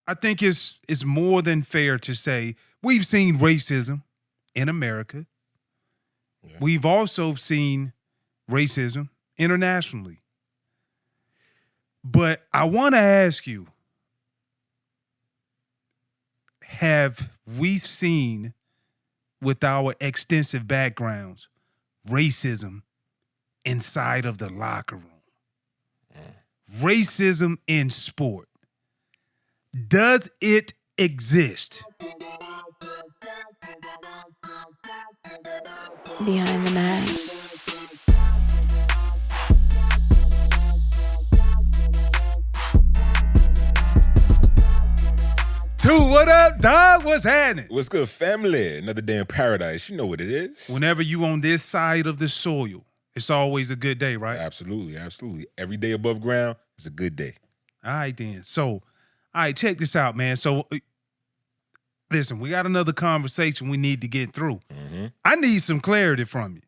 I think it's more than fair to say we've seen racism in America. Yeah. We've also seen racism internationally. But I want to ask you, have we seen, with our extensive backgrounds, racism inside of the locker room? Racism in sport. Does it exist? Behind the mask. What up, dog? What's happening? What's good, family? Another day in paradise. You know what it is. Whenever you on this side of the soil, it's always a good day, right? Absolutely, absolutely. Every day above ground is a good day. All right, then. So, all right, check this out, man. So, listen, we got another conversation we need to get through. Mm-hmm. I need some clarity from you.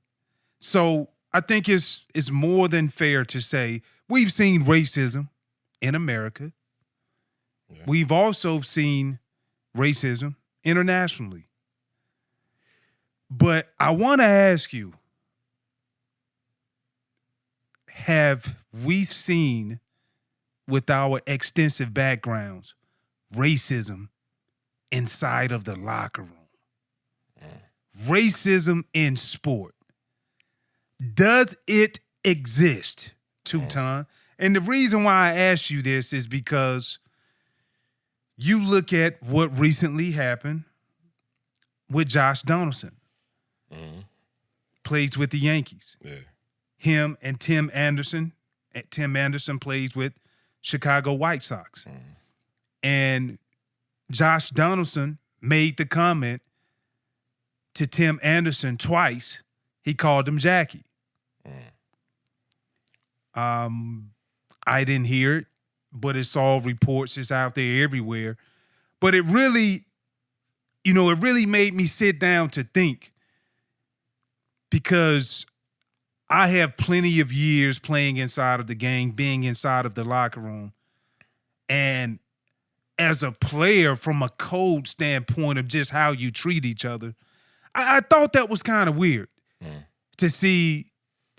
So, I think it's more than fair to say we've seen racism in America. Yeah. We've also seen racism internationally. But I want to ask you, have we seen, with our extensive backgrounds, racism inside of the locker room? Racism in sport. Does it exist, Tutan? And the reason why I ask you this is because you look at what recently happened with Josh Donaldson. Mm-hmm. Plays with the Yankees. Yeah. Him and Tim Anderson. Tim Anderson plays with Chicago White Sox. Mm-hmm. And Josh Donaldson made the comment to Tim Anderson twice. He called him Jackie. Mm. I didn't hear it, but it's all reports. It's out there everywhere. But it really, it really made me sit down to think, because I have plenty of years playing inside of the game, being inside of the locker room. And as a player, from a code standpoint of just how you treat each other, I thought that was kind of weird to see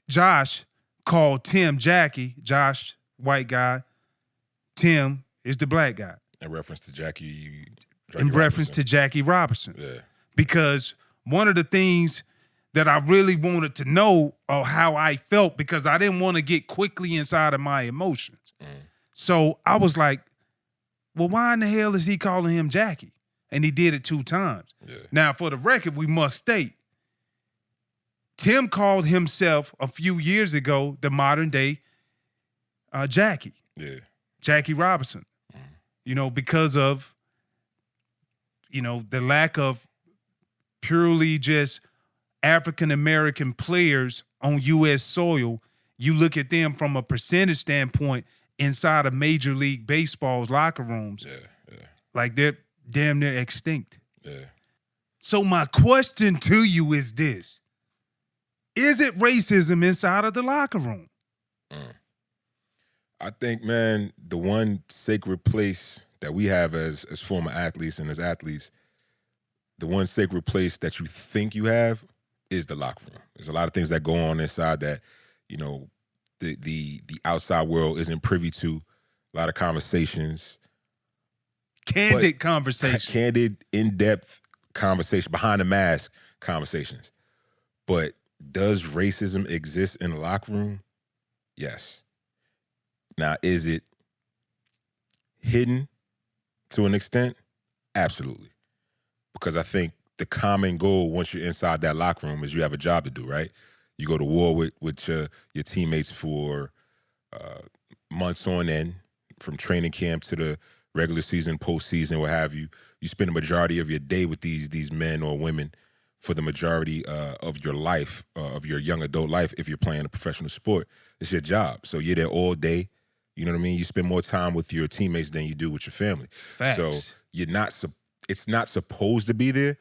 Josh call Tim Jackie. Josh, white guy. Tim is the black guy. In reference to Jackie Robinson. Yeah. Because one of the things that I really wanted to know how I felt, because I didn't want to get quickly inside of my emotions. So I was like, well, why in the hell is he calling him Jackie? And he did it 2 times. Yeah. Now, for the record, we must state, Tim called himself a few years ago the modern day Jackie. Yeah. Jackie Robinson. Because of, the lack of purely just African-American players on U.S. soil. You look at them from a percentage standpoint inside of Major League Baseball's locker rooms. Yeah. Like they're damn near extinct. Yeah. So my question to you is this. Is it racism inside of the locker room? I think, man, the one sacred place that we have as former athletes and as athletes, the one sacred place that you think you have is the locker room. There's a lot of things that go on inside that, the outside world isn't privy to. A lot of conversations. Candid conversations. Candid, in-depth conversation, behind the mask conversations. But does racism exist in the locker room? Yes. Now, is it hidden to an extent? Absolutely. Because I think the common goal once you're inside that locker room is you have a job to do, right? You go to war with your teammates for months on end, from training camp to the regular season, postseason, what have you. You spend the majority of your day with these men or women for the majority of your life, of your young adult life, if you're playing a professional sport. It's your job. So you're there all day. You know what I mean? You spend more time with your teammates than you do with your family. Facts. So it's not supposed to be there,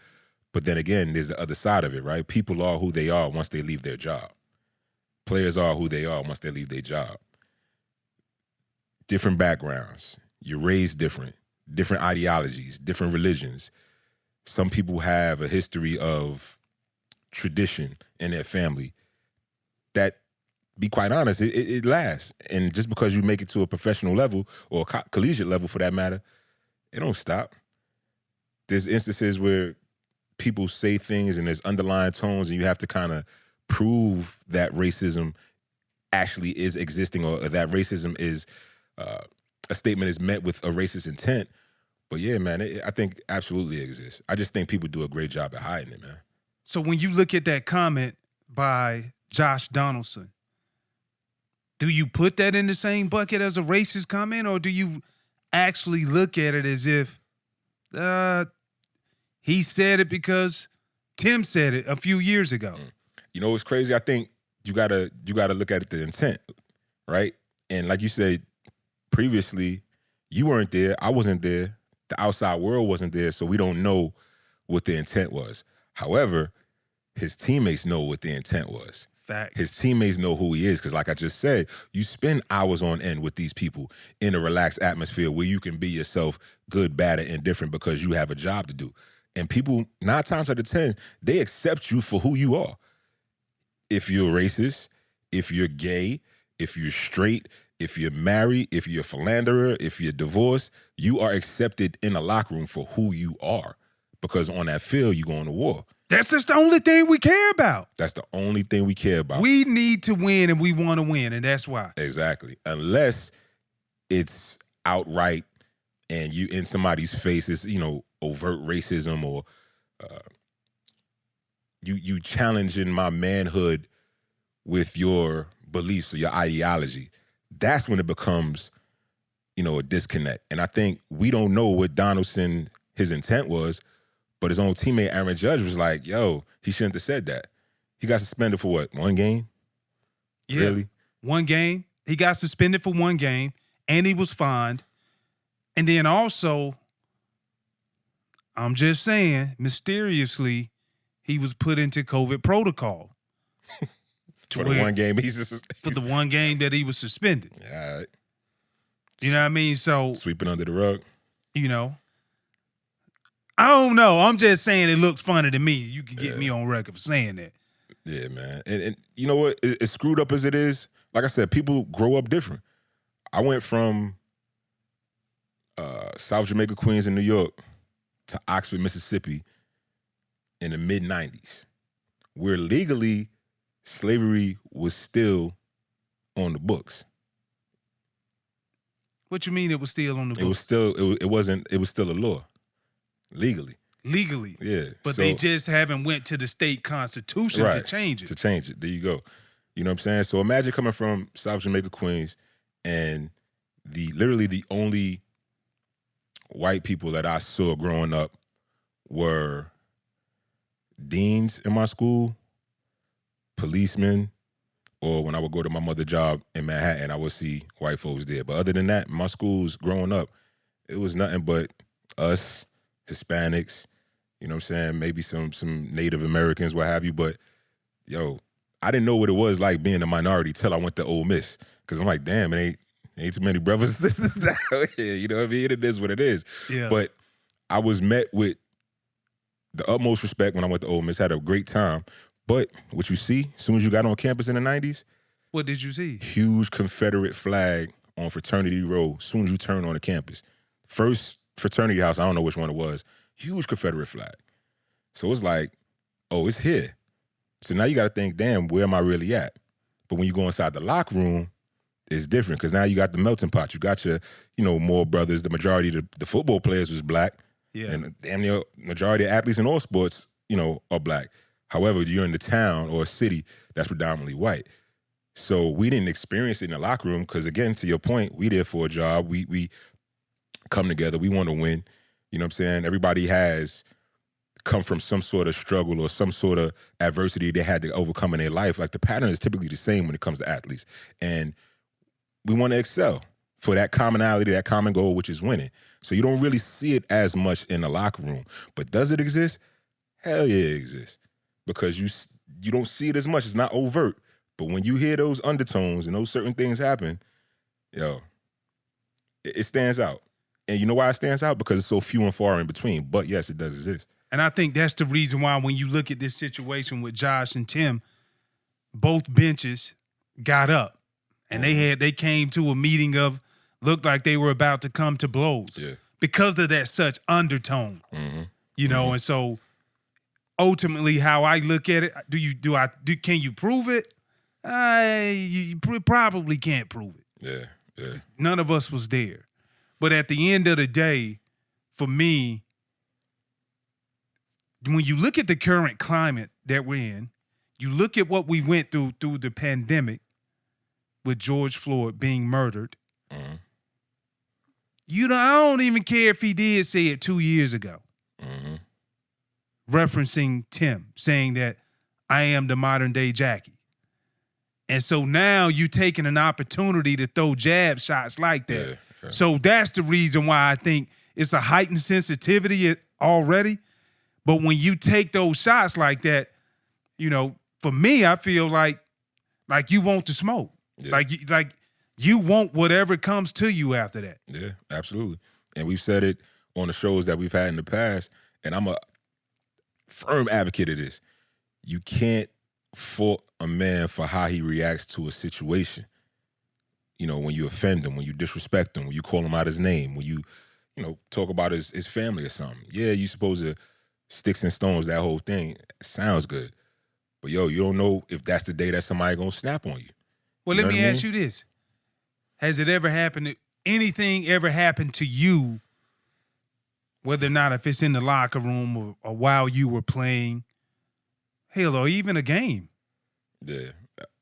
but then again, there's the other side of it, right? People are who they are once they leave their job. Players are who they are once they leave their job. Different backgrounds. You're raised different. different ideologies, different religions. Some people have a history of tradition in their family that, be quite honest, it lasts. And just because you make it to a professional level or a collegiate level for that matter, it don't stop. There's instances where people say things and there's underlying tones and you have to kind of prove that racism actually is existing or that racism is, a statement is met with a racist intent. But yeah, man, I think absolutely exists. I just think people do a great job at hiding it, man. So when you look at that comment by Josh Donaldson, do you put that in the same bucket as a racist comment, or do you actually look at it as if he said it because Tim said it a few years ago? You know what's crazy? I think you gotta look at it, the intent, right? And like you said previously, you weren't there, I wasn't there, the outside world wasn't there, so we don't know what the intent was. However, his teammates know what the intent was. Fact. His teammates know who he is because, like I just said, you spend hours on end with these people in a relaxed atmosphere where you can be yourself, good, bad, or indifferent because you have a job to do. And people, 9 times out of 10, they accept you for who you are. If you're racist, if you're gay, if you're straight, if you're married, if you're a philanderer, if you're divorced, you are accepted in a locker room for who you are. Because on that field, you're going to war. That's just the only thing we care about. That's the only thing we care about. We need to win and we want to win, and that's why. Exactly. Unless it's outright and you in somebody's face, it's, overt racism or you challenging my manhood with your beliefs or your ideology. That's when it becomes, a disconnect. And I think we don't know what Donaldson, his intent was, but his own teammate Aaron Judge was like, yo, he shouldn't have said that. He got suspended for what, 1 game? Yeah, really? 1 game. He got suspended for 1 game, and he was fined. And then also, I'm just saying, mysteriously, he was put into COVID protocol. For the 1 game for the 1 game that he was suspended. Yeah, all right. You know what I mean? So sweeping under the rug. I don't know. I'm just saying it looks funny to me. You can get me on record for saying that. Yeah, man. And you know what? As screwed up as it is, like I said, people grow up different. I went from South Jamaica, Queens in New York to Oxford, Mississippi in the mid-90s, where legally slavery was still on the books. What you mean it was still on the books? It was still a law. Legally. Yeah. But they just haven't went to the state constitution to change it. To change it. There you go. You know what I'm saying? So imagine coming from South Jamaica, Queens, and literally the only white people that I saw growing up were deans in my school, policemen, or when I would go to my mother's job in Manhattan, I would see white folks there. But other than that, my schools growing up, it was nothing but us, Hispanics, you know what I'm saying? Maybe some Native Americans, what have you. But, yo, I didn't know what it was like being a minority till I went to Ole Miss. Because I'm like, damn, it ain't too many brothers and sisters down here. You know what I mean? It is what it is. Yeah. But I was met with the utmost respect when I went to Ole Miss. Had a great time. But what you see, as soon as you got on campus in the 90s. What did you see? Huge Confederate flag on Fraternity Row as soon as you turn on the campus. First fraternity house, I don't know which one it was. Huge Confederate flag. So it's like, oh, it's here. So now you got to think, damn, where am I really at? But when you go inside the locker room, it's different because now you got the melting pot. You got your, more brothers. The majority of the football players was black. Yeah. And damn near majority of athletes in all sports, are black. However, you're in the town or a city that's predominantly white. So we didn't experience it in the locker room because, again, to your point, we there for a job. We come together. We want to win. You know what I'm saying? Everybody has come from some sort of struggle or some sort of adversity they had to overcome in their life. Like the pattern is typically the same when it comes to athletes. And we want to excel for that commonality, that common goal, which is winning. So you don't really see it as much in the locker room. But does it exist? Hell yeah, it exists. Because you don't see it as much. It's not overt. But when you hear those undertones and those certain things happen, it stands out. And you know why it stands out? Because it's so few and far in between. But yes, it does exist. And I think that's the reason why when you look at this situation with Josh and Tim, both benches got up and they came to a meeting of looked like they were about to come to blows because of that such undertone. You know, and so ultimately how I look at it, can you prove it? You probably can't prove it. Yeah. None of us was there. But at the end of the day, for me, when you look at the current climate that we're in, you look at what we went through the pandemic with George Floyd being murdered. I don't even care if he did say it 2 years ago. Referencing Tim, saying that I am the modern day Jackie. And so now you taking an opportunity to throw jab shots like that. Yeah. So that's the reason why I think it's a heightened sensitivity already. But when you take those shots like that, you know, for me, I feel like you want the smoke. Yeah. Like you want whatever comes to you after that. Yeah, absolutely. And we've said it on the shows that we've had in the past, and I'm a firm advocate of this. You can't fault a man for how he reacts to a situation. You know, when you offend him, when you disrespect him, when you call him out his name, when you talk about his family or something. Yeah, you supposed to sticks and stones, that whole thing. Sounds good. But yo, you don't know if that's the day that somebody gonna snap on you. Well, let me ask you this. Has it ever happened, anything ever happened to you, whether or not if it's in the locker room or while you were playing, hell, or even a game? Yeah.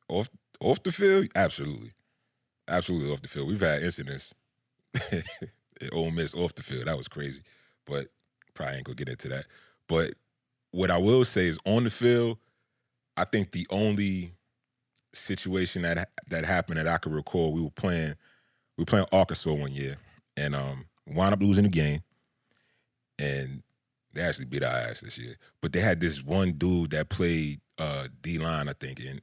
Off the field? Absolutely. Absolutely off the field. We've had incidents at Ole Miss off the field. That was crazy. But probably ain't gonna get into that. But what I will say is on the field, I think the only situation that happened that I could recall, we were playing Arkansas one year and wound up losing the game. And they actually beat our ass this year. But they had this one dude that played D-line, I think, and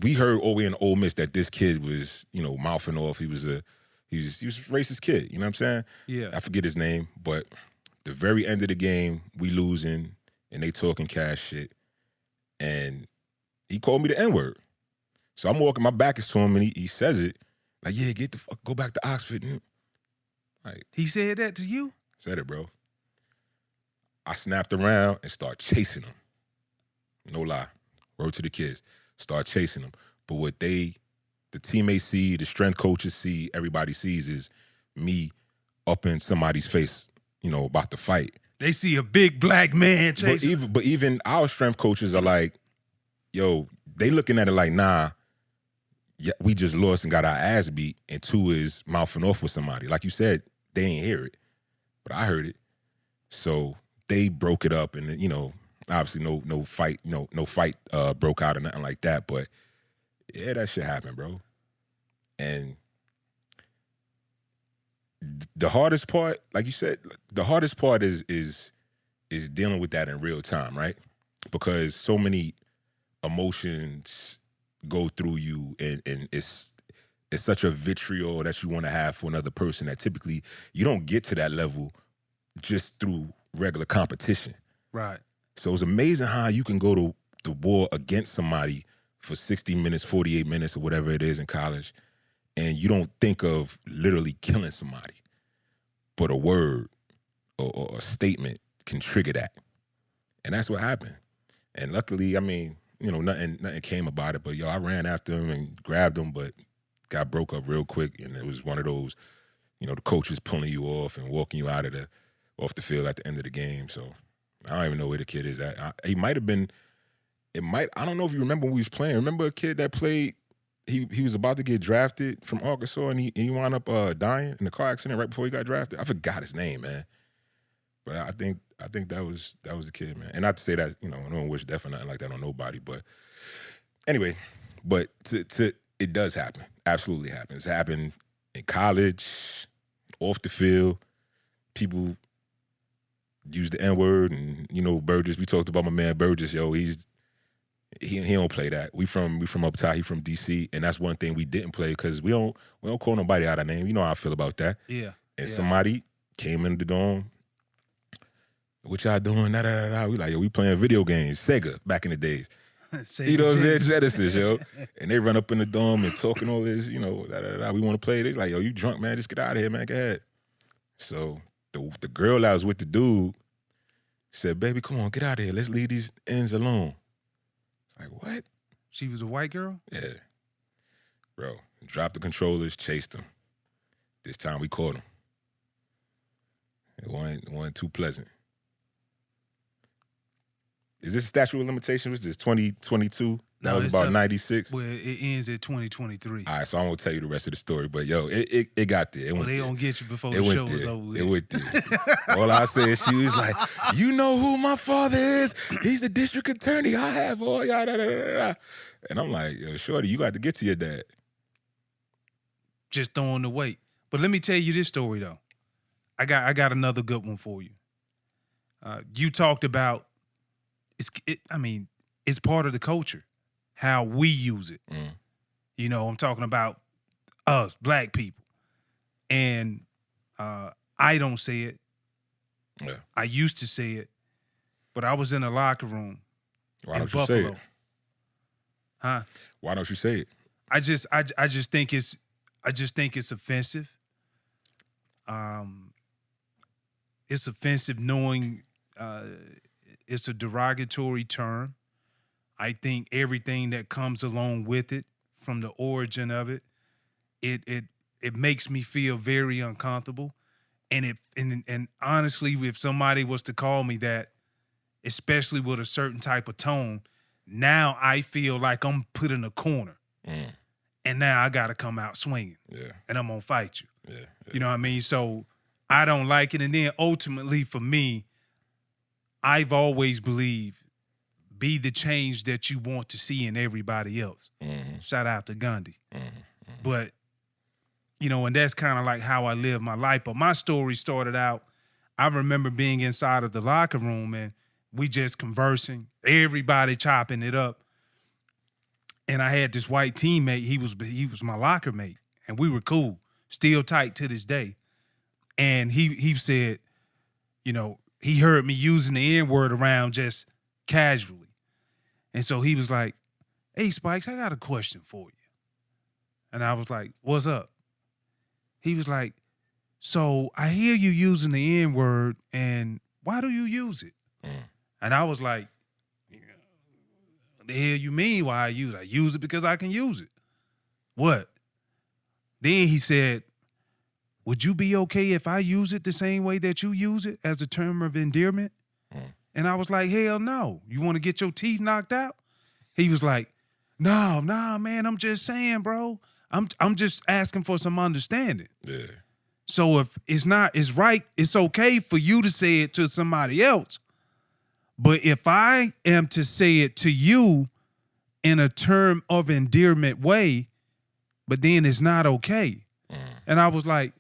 we heard all the way in Ole Miss that this kid was, mouthing off. He was a racist kid, you know what I'm saying? Yeah. I forget his name, but the very end of the game, we losing and they talking cash shit. And he called me the N-word. So I'm walking, my back is to him, and he says it. Like, yeah, get the fuck, go back to Oxford. Like, he said that to you? Said it, bro. I snapped around and started chasing him. No lie. Word to the kids. Start chasing him. But what the teammates see, the strength coaches see, everybody sees is me up in somebody's face, about to fight. They see a big black man chasing. But even our strength coaches are like, yo, they looking at it like, nah, yeah, we just lost and got our ass beat, and two is mouthing off with somebody. Like you said, they ain't hear it, but I heard it. So they broke it up, and obviously no fight broke out or nothing like that. But yeah, that shit happened, bro. And the hardest part, like you said, the hardest part is dealing with that in real time, right? Because so many emotions go through you, and it's such a vitriol that you want to have for another person that typically you don't get to that level just through regular competition. Right. So it's amazing how you can go to the war against somebody for 60 minutes, 48 minutes, or whatever it is in college, and you don't think of literally killing somebody. But a word or a statement can trigger that. And that's what happened. And luckily, I mean, nothing came about it, but I ran after him and grabbed him, but got broke up real quick. And it was one of those, the coaches pulling you off and walking you off the field at the end of the game. So I don't even know where the kid is at. He might have been, I don't know if you remember when we was playing. Remember a kid that played, he was about to get drafted from Arkansas, and he wound up dying in a car accident right before he got drafted? I forgot his name, man. But I think that was the kid, man. And not to say that, I don't wish death or nothing like that on nobody. But anyway, but it does happen. Absolutely happens. It's happened in college, off the field. People use the N-word, and Burgess. We talked about my man Burgess. He's He don't play that. We from up top. He from DC, and that's one thing we didn't play because we don't call nobody out of name. You know how I feel about that. Yeah. And somebody came in the dorm. What y'all doing? Da, da, da, da. We like, yo, we playing video games. Sega back in the days. You know what I'm saying? Genesis, yo. And they run up in the dorm and talking all this, you know, da, da, da, da. We want to play. They like, yo, you drunk, man? Just get out of here, man. Go ahead. So the girl that was with the dude said, baby, come on, get out of here. Let's leave these ends alone. Like, what? She was a white girl? Yeah. Bro, dropped the controllers, chased them. This time we caught him. It wasn't too pleasant. Is this a statute of limitations? Was this 2022? That was about 96? Well, it ends at 2023. All right, so I won't tell you the rest of the story, but yo, it got there. Well, they don't get you before the show is over with. It went there. All I said, she was like, you know who my father is? He's a district attorney. I have all y'all. Da, da, da, da. And I'm like, yo, shorty, you got to get to your dad. Just throwing the weight. But let me tell you this story, though. I got another good one for you. You talked about, it's part of the culture, how we use it. Mm. You know, I'm talking about us, black people. And I don't say it. Yeah. I used to say it, but I was in a locker room Why in don't you Buffalo. say it? Huh? Why don't you say it? I just think it's offensive. It's offensive knowing it's a derogatory term. I think everything that comes along with it, from the origin of it, it makes me feel very uncomfortable. And honestly, if somebody was to call me that, especially with a certain type of tone, now I feel like I'm put in a corner. Mm. And now I got to come out swinging. Yeah. And I'm going to fight you. Yeah. You know what I mean? So I don't like it. And then ultimately for me, I've always believed, be the change that you want to see in everybody else. Mm-hmm. Shout out to Gandhi. Mm-hmm. Mm-hmm. But, you know, and that's kind of like how I live my life. But my story started out, I remember being inside of the locker room and we just conversing, everybody chopping it up. And I had this white teammate, he was my locker mate, and we were cool, still tight to this day. And he said, you know, he heard me using the N-word around just casually. And so he was like, hey, Spikes, I got a question for you. And I was like, what's up? He was like, so I hear you using the N-word, and why do you use it? Mm. And I was like, what the hell you mean why I use it? I use it because I can use it. What? Then he said, would you be okay if I use it the same way that you use it as a term of endearment? Mm. And I was like, hell no. You want to get your teeth knocked out? He was like, no, man, I'm just saying, bro. I'm just asking for some understanding. Yeah. So if it's right, it's okay for you to say it to somebody else. But if I am to say it to you in a term of endearment way, but then it's not okay. Mm. And I was like,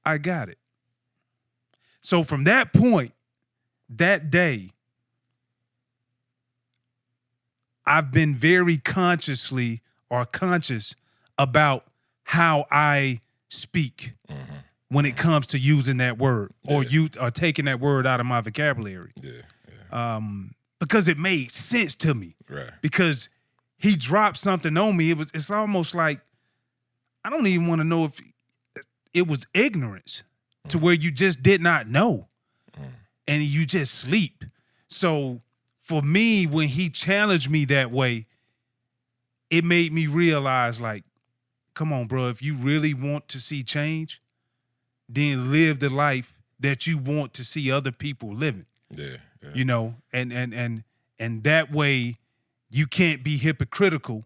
I got it. So from that point, that day, I've been very conscious about how I speak. Mm-hmm. When it comes to using that word or taking that word out of my vocabulary. Yeah. Because it made sense to me. Right. Because he dropped something on me. It's almost like, I don't even want to know if it was ignorance to where you just did not know. And you just sleep. So for me, when he challenged me that way, it made me realize, like, come on, bro, if you really want to see change, then live the life that you want to see other people living. Yeah. You know, and that way you can't be hypocritical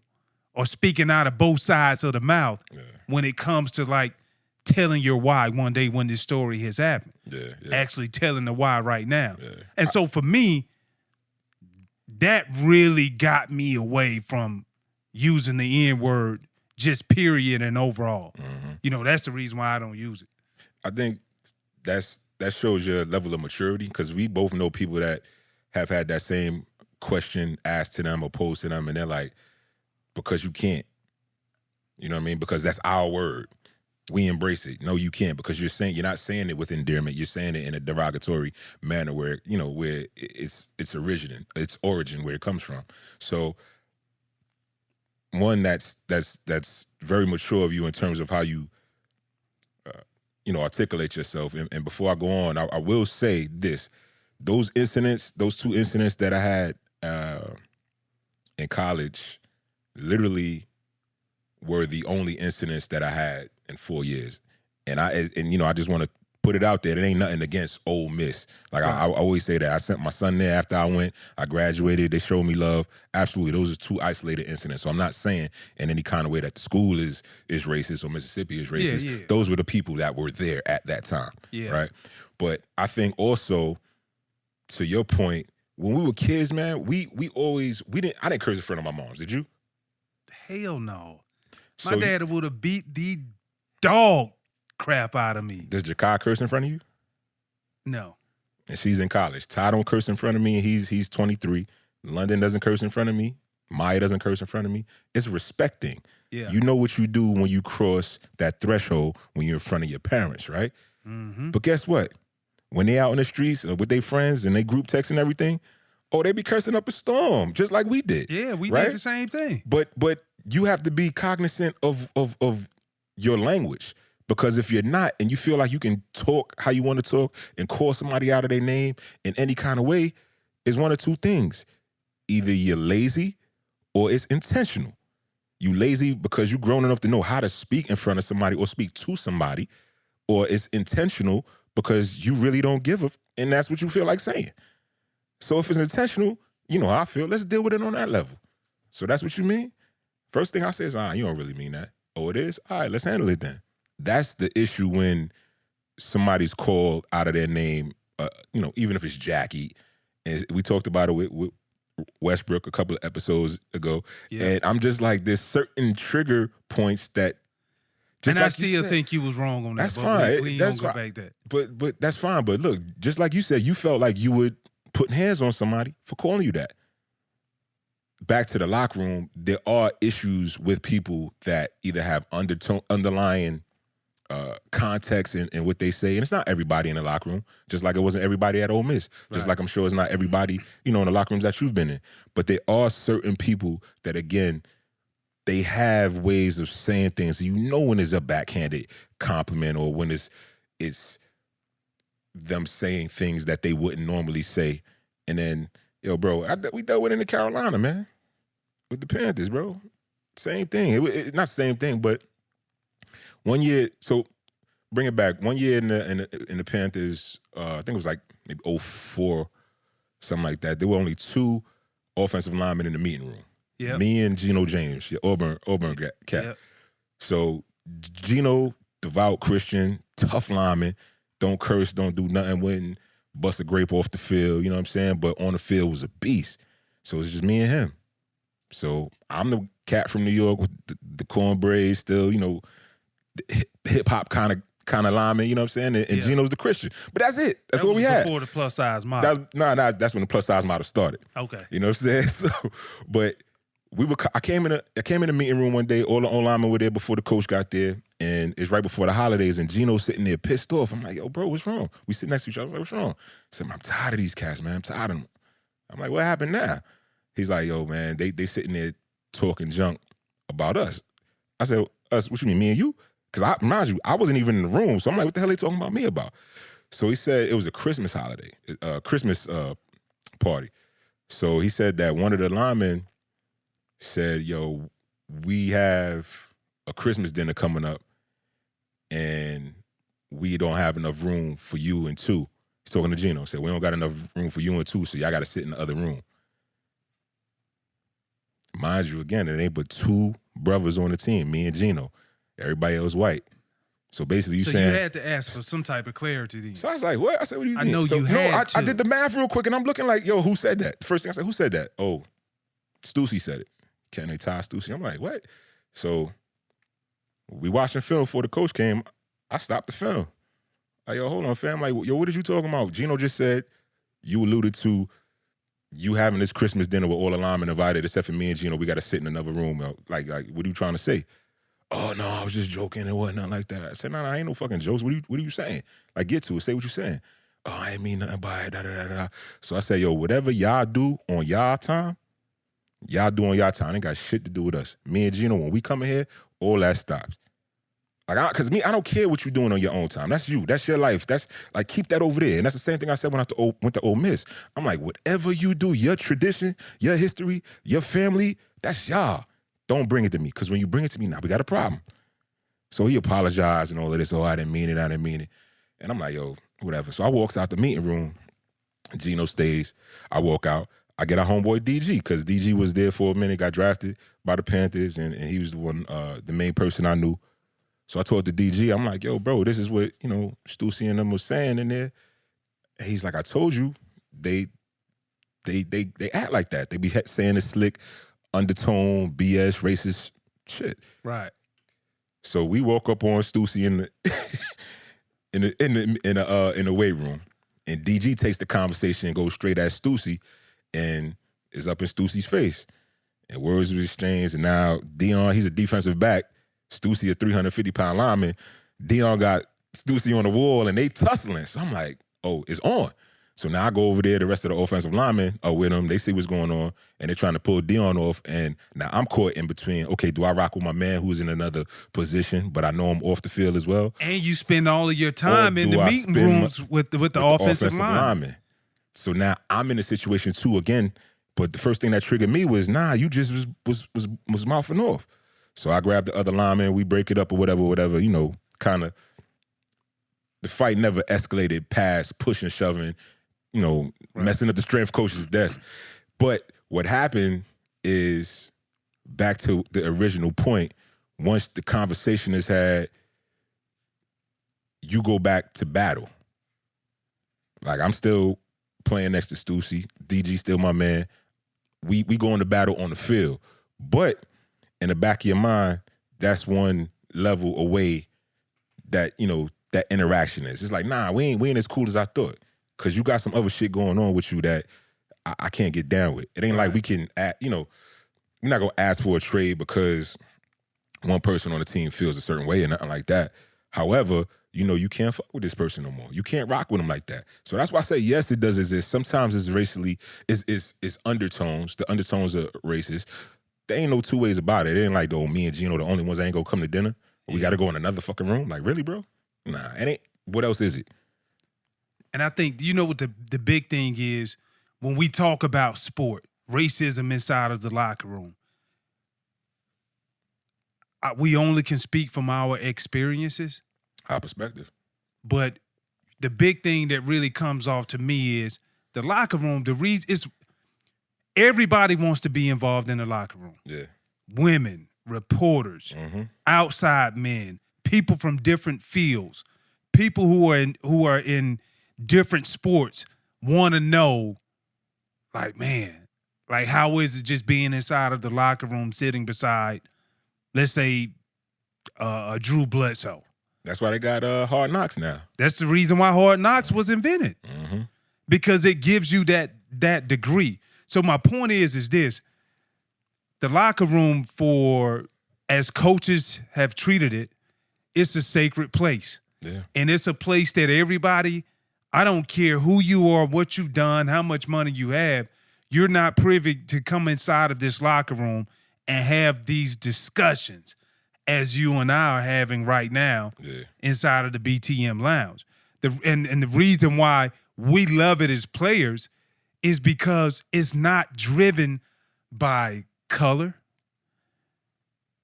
or speaking out of both sides of the mouth when it comes to like telling your why one day when this story has happened. Yeah. Actually telling the why right now. Yeah. And so for me, that really got me away from using the N-word just period and overall. Mm-hmm. You know, that's the reason why I don't use it. I think that shows your level of maturity because we both know people that have had that same question asked to them or posed to them, and they're like, because you can't. You know what I mean? Because that's our word. We embrace it. No, you can't, because you're not saying it with endearment. You're saying it in a derogatory manner where, where it's origin, where it comes from. So one, that's very mature of you in terms of how you articulate yourself. And before I go on, I will say this. Those two incidents that I had in college literally were the only incidents that I had in 4 years. And I just want to put it out there. It ain't nothing against Ole Miss. Like, right. I always say that. I sent my son there after I went. I graduated. They showed me love. Absolutely. Those are two isolated incidents. So I'm not saying in any kind of way that the school is racist or Mississippi is racist. Yeah. Those were the people that were there at that time. Yeah. Right? But I think also, to your point, when we were kids, man, I didn't curse in front of my moms. Did you? Hell no. My dad would have beat the dog crap out of me. Does Jakai curse in front of you? No. And she's in college. Ty don't curse in front of me, and he's 23. London doesn't curse in front of me. Maya doesn't curse in front of me. It's respecting. Yeah. You know what you do when you cross that threshold when you're in front of your parents, right? Mm-hmm. But guess what? When they out in the streets with their friends and they group text and everything, they be cursing up a storm, just like we did. Yeah, we did the same thing. But you have to be cognizant of your language, because if you're not, and you feel like you can talk how you want to talk and call somebody out of their name in any kind of way, it's one of two things. Either you're lazy or it's intentional. You lazy because you're grown enough to know how to speak in front of somebody or speak to somebody, or it's intentional because you really don't give a, and that's what you feel like saying. So if it's intentional, you know how I feel. Let's deal with it on that level. So that's what you mean? First thing I say is, you don't really mean that. Oh, it is? All right, let's handle it then. That's the issue when somebody's called out of their name, even if it's Jackie. And we talked about it with Westbrook a couple of episodes ago. Yeah. And I'm just like, there's certain trigger points that, just and like I still think you was wrong on that. That's fine. We ain't gonna go back that. But that's fine. But look, just like you said, you felt like you would put hands on somebody for calling you that. Back to the locker room, there are issues with people that either have underlying context in what they say, and it's not everybody in the locker room, just like it wasn't everybody at Ole Miss, just like I'm sure it's not everybody, in the locker rooms that you've been in. But there are certain people that, again, they have ways of saying things. When it's a backhanded compliment or when it's them saying things that they wouldn't normally say. And then, bro, we dealt with it in Carolina, man, with the Panthers, bro. Same thing. Not same thing, but 1 year. So bring it back. 1 year in the Panthers, I think it was like maybe 2004, something like that. There were only two offensive linemen in the meeting room. Yep. Me and Geno James, your Auburn cat. Yep. So Geno, devout Christian, tough lineman, don't curse, don't do nothing, wouldn't bust a grape off the field, you know what I'm saying? But on the field was a beast. So it's just me and him. So I'm the cat from New York with the cornbread still, the hip-hop kind of lineman, you know what I'm saying? And Geno's the Christian. But that's it. That's what we had. Before the plus-size model. That's when the plus-size model started. Okay. You know what I'm saying? So, but I came in the meeting room one day, all the linemen were there before the coach got there, and it's right before the holidays, and Geno's sitting there pissed off. I'm like, yo, bro, what's wrong? We sit next to each other. I'm like, what's wrong? I said, I'm tired of these cats, man. I'm tired of them. I'm like, what happened now? He's like, yo, man, they sitting there talking junk about us. I said, us, what you mean, me and you? Because mind you, I wasn't even in the room, so I'm like, what the hell are they talking about me about? So he said it was a Christmas holiday, Christmas party. So he said that one of the linemen said, yo, we have a Christmas dinner coming up and we don't have enough room for you and two. He's talking to Geno. Said, we don't got enough room for you and two, so y'all got to sit in the other room. Mind you, again, it ain't but two brothers on the team, me and Geno. Everybody else white. So basically, you had to ask for some type of clarity then. So I was like, what? I said, what do you mean? I know you had to. I did the math real quick, and I'm looking like, yo, who said that? First thing I said, who said that? Oh, Stussy said it. Can they tie Stussy? I'm like, what? So we watching film before the coach came. I stopped the film. Like, yo, hold on, fam. Like, yo, what did you talking about? Geno just said you alluded to you having this Christmas dinner with all the linemen invited, except for me and Gino, we got to sit in another room. Like, what are you trying to say? Oh, no, I was just joking. It wasn't nothing like that. I said, no, ain't no fucking jokes. What are you saying? Like, get to it. Say what you saying. Oh, I ain't mean nothing by it. Da, da, da, da. So I said, yo, whatever y'all do on y'all time, y'all do on y'all time. It ain't got shit to do with us. Me and Gino, when we come in here, all that stops. Like, because I don't care what you're doing on your own time. That's you. That's your life. That's like, keep that over there. And that's the same thing I said when I went to Ole Miss. I'm like, whatever you do, your tradition, your history, your family, that's y'all. Don't bring it to me. Because when you bring it to me, now we got a problem. So he apologized and all of this. Oh, I didn't mean it. And I'm like, yo, whatever. So I walks out the meeting room. Gino stays. I walk out. I get our homeboy DG, because DG was there for a minute, got drafted by the Panthers, and he was the one, the main person I knew. So I talked to DG. I'm like, yo, bro, this is what, Stussy and them was saying in there. And he's like, I told you, they act like that. They be saying this slick, undertone, BS, racist shit. Right. So we walk up on Stussy in the weight room, and DG takes the conversation and goes straight at Stussy, and is up in Stussy's face. And words were exchanged, and now Dion, he's a defensive back. Stussy, a 350-pound lineman. Dion got Stussy on the wall, and they tussling. So I'm like, oh, it's on. So now I go over there, the rest of the offensive linemen are with them. They see what's going on, and they're trying to pull Dion off. And now I'm caught in between, okay, do I rock with my man who's in another position, but I know I'm off the field as well? And you spend all of your time in the meeting rooms with the offensive lineman. So now I'm in a situation too again, but the first thing that triggered me was, you just was mouthing off. So I grabbed the other lineman, we break it up or whatever, kind of. The fight never escalated past pushing, shoving, right, messing up the strength coach's desk. But what happened is, back to the original point, once the conversation is had, you go back to battle. Like, I'm still playing next to Stussy. DG still my man. We go into battle on the field. But in the back of your mind, that's one level away that, that interaction is. It's like, we ain't as cool as I thought. Because you got some other shit going on with you that I can't get down with. It ain't like we can, you're not going to ask for a trade because one person on the team feels a certain way or nothing like that. However, you can't fuck with this person no more. You can't rock with them like that. So that's why I say, yes, it does exist. Sometimes it's racially, it's undertones. The undertones are racist. There ain't no two ways about it. It ain't like, me and Gino the only ones that ain't gonna come to dinner. We got to go in another fucking room. Like, really, bro? Nah, it ain't. What else is it? And I think, what the big thing is, when we talk about sport, racism inside of the locker room, we only can speak from our experiences. Our perspective. But the big thing that really comes off to me is the locker room. The reason is everybody wants to be involved in the locker room. Yeah. Women, reporters, outside men, people from different fields, people who are in different sports want to know, like, man, like, how is it just being inside of the locker room, sitting beside, let's say, Drew Bledsoe. That's why they got Hard Knocks now. That's the reason why Hard Knocks was invented. Mm-hmm. Because it gives you that degree. So my point is this: the locker room, as coaches have treated it, it's a sacred place. Yeah. And it's a place that everybody, I don't care who you are, what you've done, how much money you have, you're not privy to come inside of this locker room and have these discussions as you and I are having right now inside of the BTM Lounge. And the reason why we love it as players is because it's not driven by color.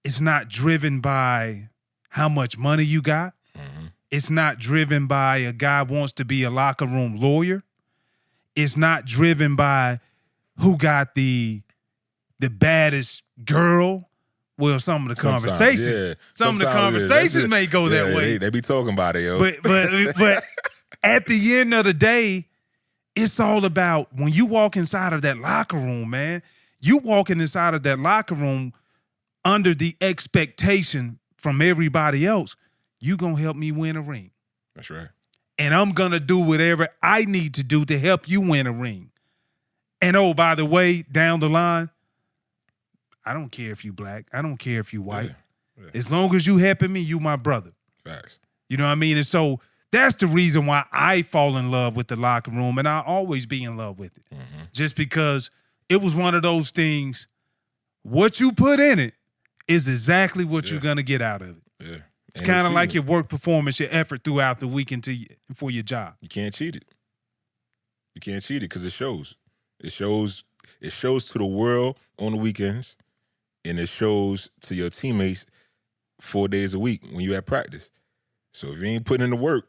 It's not driven by how much money you got. Mm-hmm. It's not driven by a guy wants to be a locker room lawyer. It's not driven by who got the baddest girl. Well, some of the conversations may go that way. They be talking about it, yo. But at the end of the day, it's all about when you walk inside of that locker room, man. You walking inside of that locker room under the expectation from everybody else, you gonna help me win a ring. That's right. And I'm gonna do whatever I need to do to help you win a ring. And oh, by the way, down the line, I don't care if you black. I don't care if you white. Yeah. As long as you helping me, you my brother. Facts. You know what I mean? And so that's the reason why I fall in love with the locker room, and I'll always be in love with it. Mm-hmm. Just because it was one of those things, what you put in it is exactly what you're going to get out of it. Yeah. It's kind of like your work performance, your effort throughout the week for your job. You can't cheat it. You can't cheat it because it shows. It shows to the world on the weekends, and it shows to your teammates 4 days a week when you at practice. So if you ain't putting in the work,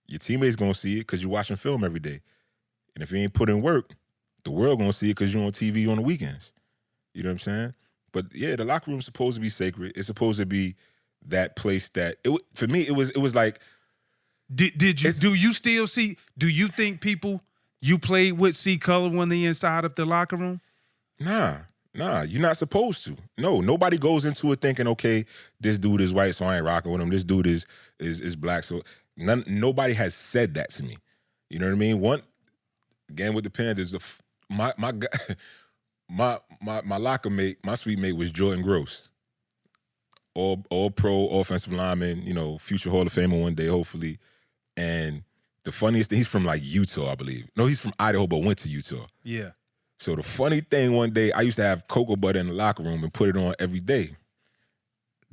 your teammates gonna see it because you're watching film every day. And if you ain't putting in work, the world gonna see it because you're on TV on the weekends. You know what I'm saying? But yeah, the locker room's supposed to be sacred. It's supposed to be that place that for me it was like. Do you still see? Do you think people you played with see color when they inside of the locker room? Nah, you're not supposed to. No, nobody goes into it thinking, okay, this dude is white, so I ain't rocking with him. This dude is black, so nobody has said that to me. You know what I mean? Again with the Panthers, my locker mate, my suite mate was Jordan Gross. All pro offensive lineman, future Hall of Famer one day, hopefully. And the funniest thing, he's from like Utah, I believe. No, he's from Idaho, but went to Utah. Yeah. So the funny thing, one day, I used to have cocoa butter in the locker room and put it on every day.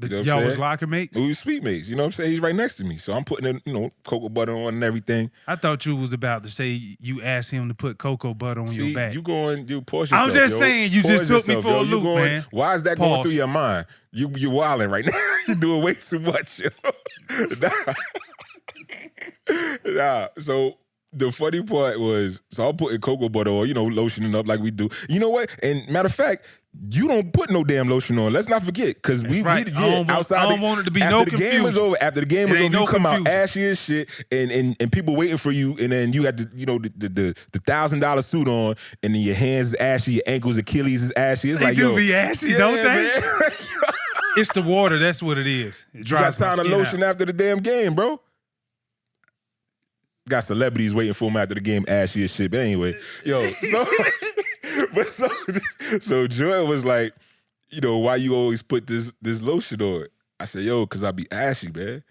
Y'all was locker mates? We was suite mates. You know what I'm saying? He's right next to me. So I'm putting cocoa butter on and everything. I thought you was about to say you asked him to put cocoa butter on your back. You pause yourself, I'm just saying, you just took me for a loop, man. Why is that going through your mind? You wilding right now. You doing way too much, yo. Nah. So the funny part was, I'm putting cocoa butter on, lotioning up like we do. You know what? And matter of fact, you don't put no damn lotion on. Let's not forget, because outside. I don't want it to be no confusion. After the game is over, you come out ashy as shit, and people waiting for you, and then you got the $1,000 suit on, and then your hands is ashy, your ankles, Achilles is ashy. It's they like do be ashy, don't they? Man. It's the water. That's what it is. It you got time to lotion after the damn game, bro. Got celebrities waiting for him after the game, ashy as shit. But anyway, so Jordan was like, why you always put this lotion on? I said, because I be ashy, man.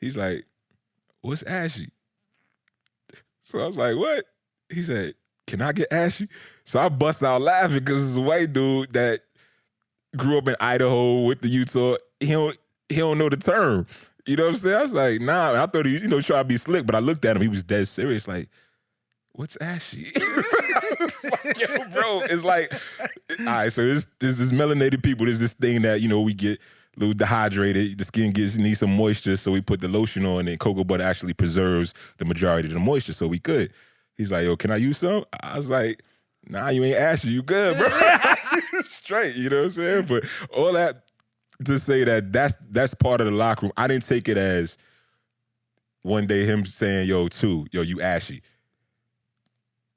He's like, what's ashy? So I was like, what? He said, can I get ashy? So I bust out laughing because it's a white dude that grew up in Idaho with the Utah. He don't know the term. You know what I'm saying? I was like, nah. I thought he, trying to be slick, but I looked at him. He was dead serious. Like, what's ashy? Yo, bro, it's like, all right. So there's this melanated people. There's this thing that we get a little dehydrated. The skin needs some moisture, so we put the lotion on, and cocoa butter actually preserves the majority of the moisture, so we could. He's like, yo, can I use some? I was like, nah, you ain't ashy. You good, bro? Straight. You know what I'm saying? But all that to say that's part of the locker room. I didn't take it as one day him saying, yo, you ashy.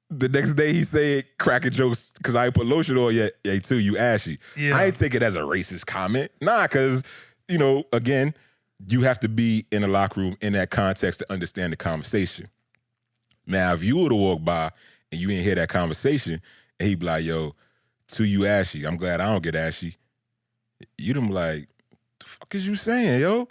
The next day he said cracking jokes because I ain't put lotion on yet. Hey, too, you ashy. Yeah. I ain't take it as a racist comment. Nah, because, again, you have to be in the locker room in that context to understand the conversation. Now, if you were to walk by and you didn't hear that conversation, and he'd be like, yo, too, you ashy. I'm glad I don't get ashy. You'd be like, the fuck is you saying, yo?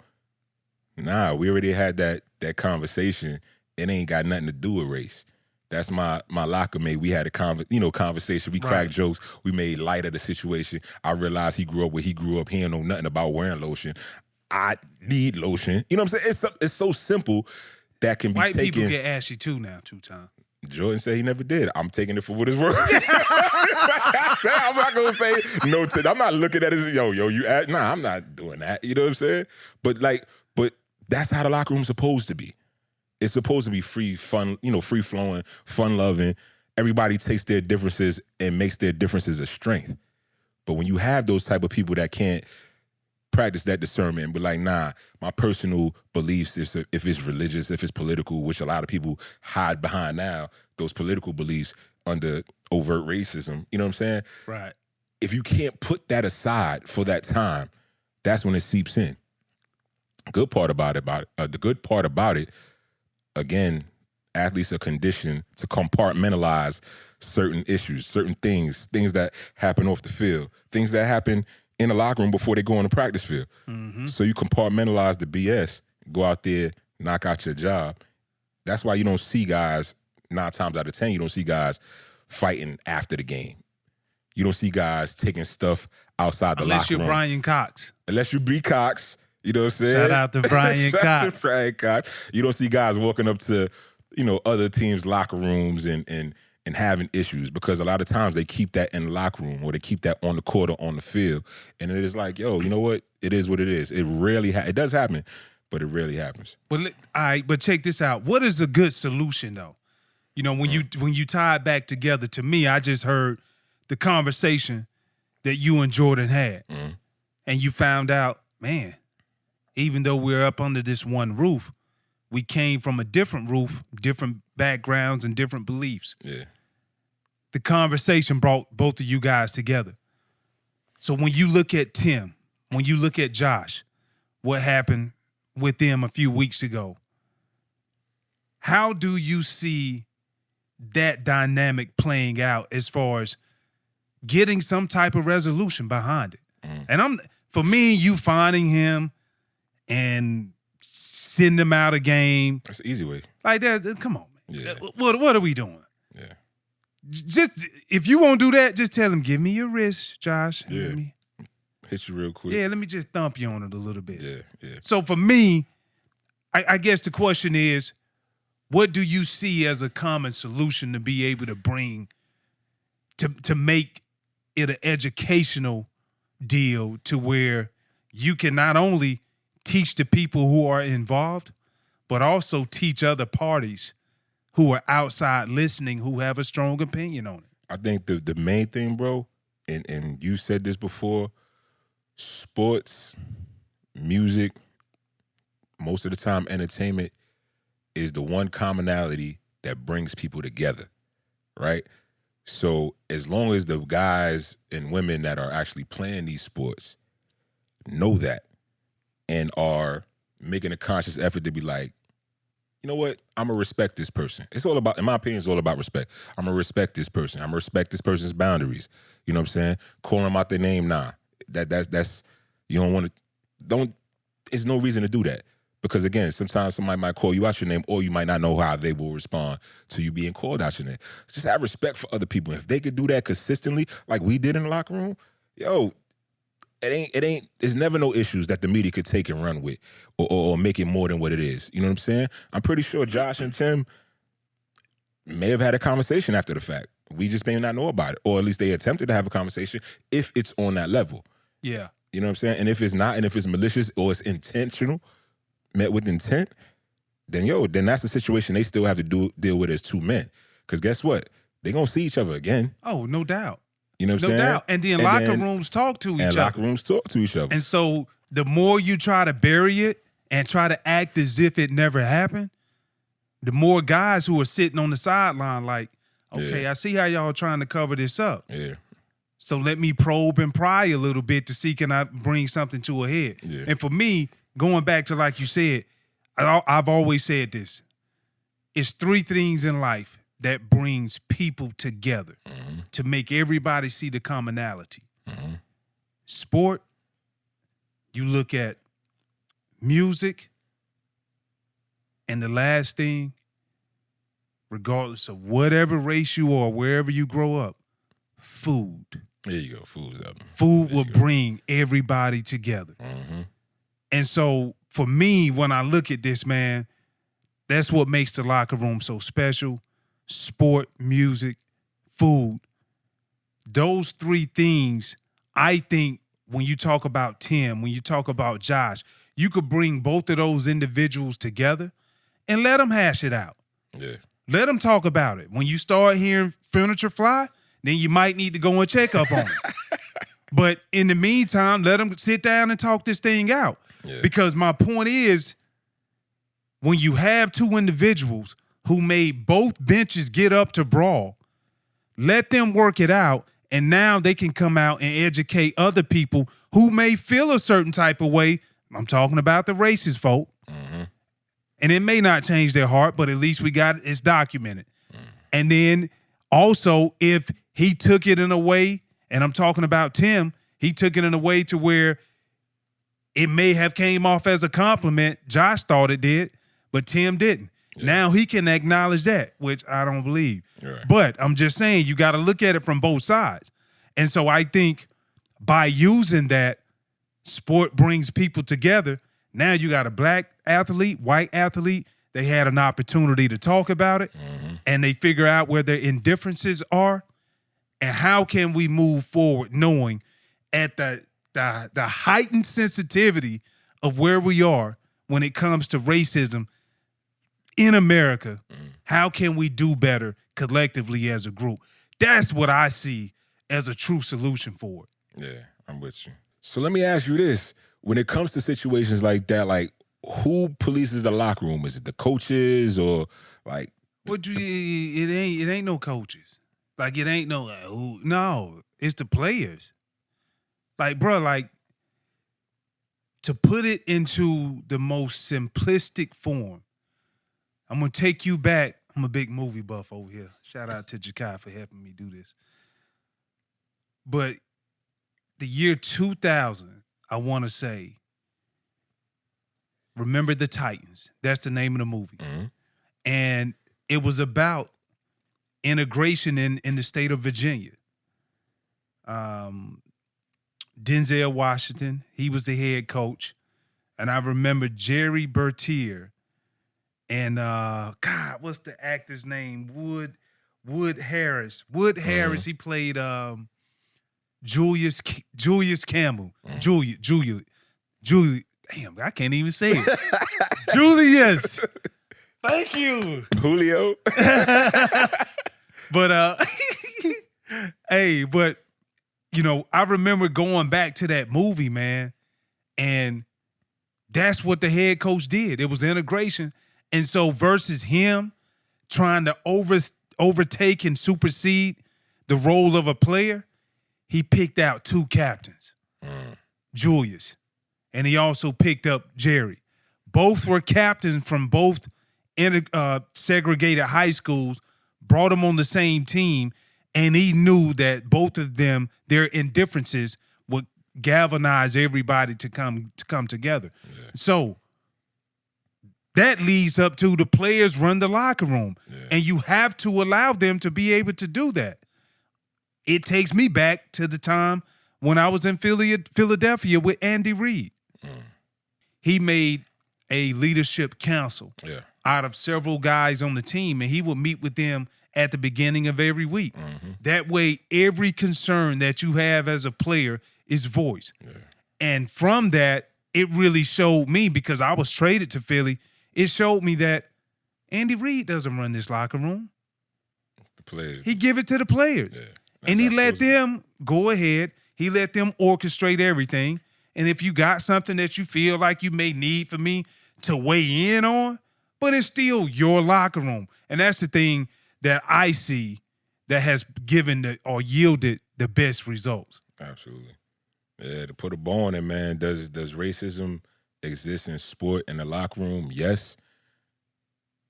Nah, we already had that conversation. It ain't got nothing to do with race. That's my locker mate. We had a conversation. We cracked jokes. We made light of the situation. I realized he grew up where he grew up. He don't know nothing about wearing lotion. I need lotion. You know what I'm saying? It's so simple that can be taken. White people get ashy too now, Tutan. Jordan said he never did. I'm taking it for what it's worth. I'm not gonna say no to. I'm not looking at it as you. Nah, I'm not doing that. You know what I'm saying? But that's how the locker room's supposed to be. It's supposed to be free, fun, free flowing, fun loving. Everybody takes their differences and makes their differences a strength. But when you have those type of people that can't practice that discernment and be like, nah, my personal beliefs, if it's religious, if it's political, which a lot of people hide behind now, those political beliefs under overt racism, you know what I'm saying? Right. If you can't put that aside for that time, that's when it seeps in. The good part about it, again, athletes are conditioned to compartmentalize certain issues, certain things that happen off the field, things that happen in the locker room before they go on the practice field. Mm-hmm. So you compartmentalize the BS, go out there, knock out your job. That's why you don't see guys, 9 times out of 10, you don't see guys fighting after the game. You don't see guys taking stuff outside the Unless locker room. you're Brian Cox. Unless you be Cox. You know what I'm saying? Shout out to Brian Shout out Cox. to Brian Cox. You don't see guys walking up to, other teams' locker rooms and having issues, because a lot of times they keep that in the locker room or they keep that on the court or on the field. And it is like, yo, you know what? It is what it is. It rarely it does happen, but it rarely happens. But check this out. What is a good solution though? When you tie it back together, to me, I just heard the conversation that you and Jordan had. Mm-hmm. And you found out, man, even though we're up under this one roof, we came from a different roof, different backgrounds and different beliefs. Yeah. The conversation brought both of you guys together. So when you look at Tim, when you look at Josh, what happened with them a few weeks ago, how do you see that dynamic playing out as far as getting some type of resolution behind it? Mm. And for me, you finding him and sending him out a game. That's an easy way. Like that, come on, man. Yeah. What are we doing? Yeah. Just, if you won't do that, just tell him, give me your wrist, Josh. Yeah. Let me, Hit you real quick. let me just thump you on it a little bit. Yeah. So for me, I guess the question is, what do you see as a common solution to be able to bring to make it an educational deal to where you can not only teach the people who are involved, but also teach other parties who are outside listening who have a strong opinion on it? I think the main thing, bro, and you said this before, sports, music, most of the time entertainment is the one commonality that brings people together, right? So as long as the guys and women that are actually playing these sports know that and are making a conscious effort to be like, you know what, I'm going to respect this person. It's all about, in my opinion, it's all about respect. I'm going to respect this person. I'm going to respect this person's boundaries. You know what I'm saying? Calling them out their name, nah. That's you don't want to, there's no reason to do that. Because again, sometimes somebody might call you out your name or you might not know how they will respond to you being called out your name. Just have respect for other people. If they could do that consistently, like we did in the locker room, yo, it's never no issues that the media could take and run with or make it more than what it is. You know what I'm saying? I'm pretty sure Josh and Tim may have had a conversation after the fact. We just may not know about it. Or at least they attempted to have a conversation if it's on that level. Yeah. You know what I'm saying? And if it's not, and if it's malicious or it's intentional, met with intent, then that's a situation they still have to deal with as two men. Because guess what? They're going to see each other again. Oh, no doubt. You know what I'm No saying? doubt. And then locker rooms talk to each other. And locker rooms talk to each other. And so the more you try to bury it and try to act as if it never happened, the more guys who are sitting on the sideline like, okay, Yeah. I see how y'all trying to cover this up. Yeah. So let me probe and pry a little bit to see can I bring something to a head. Yeah. And for me, going back to like you said, I've always said this. It's 3 things in life that brings people together to make everybody see the commonality. Sport, you look at music, and the last thing, regardless of whatever race you are, wherever you grow up, food. There you go. Food's up. Food will bring everybody together. And so for me, when I look at this, man, that's what makes the locker room so special. Sport, music, food. Those 3 things, I think when you talk about Tim, when you talk about Josh, you could bring both of those individuals together and let them hash it out. Yeah. Let them talk about it. When you start hearing furniture fly, then you might need to go and check up on it. But in the meantime, let them sit down and talk this thing out. Yeah. Because my point is, when you have 2 individuals who made both benches get up to brawl, let them work it out, and now they can come out and educate other people who may feel a certain type of way. I'm talking about the racist folk. And it may not change their heart, but at least it's documented. And then also, if he took it in a way, and I'm talking about Tim, he took it in a way to where it may have came off as a compliment. Josh thought it did, but Tim didn't. Yeah. Now he can acknowledge that, which I don't believe. Right. But I'm just saying you got to look at it from both sides. And so I think by using that, sport brings people together. Now you got a black athlete, white athlete. They had an opportunity to talk about it, and they figure out where their indifferences are, and how can we move forward knowing at the heightened sensitivity of where we are when it comes to racism in America, how can we do better collectively as a group? That's what I see as a true solution for it. Yeah, I'm with you. So let me ask you this. When it comes to situations like that, like, who polices the locker room? Is it the coaches or like? It ain't no coaches. Like it ain't no it's the players. Like, bro, like to put it into the most simplistic form, I'm gonna take you back. I'm a big movie buff over here. Shout out to Jakai for helping me do this. But the year 2000, I want to say, Remember the Titans. That's the name of the movie. And it was about integration in the state of Virginia. Denzel Washington, he was the head coach. And I remember Jerry Bertier and, God, what's the actor's name? Wood Harris. Wood Harris, he played Julius Campbell. Julius. Damn, I can't even say it. Julius. Thank you. Julio. But hey, but you know, I remember going back to that movie, man, and that's what the head coach did. It was integration. And so versus him trying to overtake and supersede the role of a player, he picked out two captains, Julius, and he also picked up Jerry. Both were captains from both segregated high schools, brought them on the same team, and he knew that both of them, their indifferences would galvanize everybody to come together. Yeah. So that leads up to the players run the locker room, and you have to allow them to be able to do that. It takes me back to the time when I was in Philadelphia with Andy Reid. He made a leadership council out of several guys on the team, and he would meet with them at the beginning of every week. That way, every concern that you have as a player is voiced. And from that, it really showed me, because I was traded to Philly, it showed me that Andy Reid doesn't run this locker room. The players. He give it to the players. And he let them go ahead. He let them orchestrate everything. And if you got something that you feel like you may need for me to weigh in on, but it's still your locker room. And that's the thing that I see that has given or yielded the best results. Absolutely. Yeah, to put a bow on it, man, does racism exist in sport in the locker room? Yes.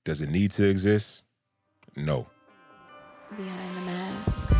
Does it need to exist? No. Behind the mask.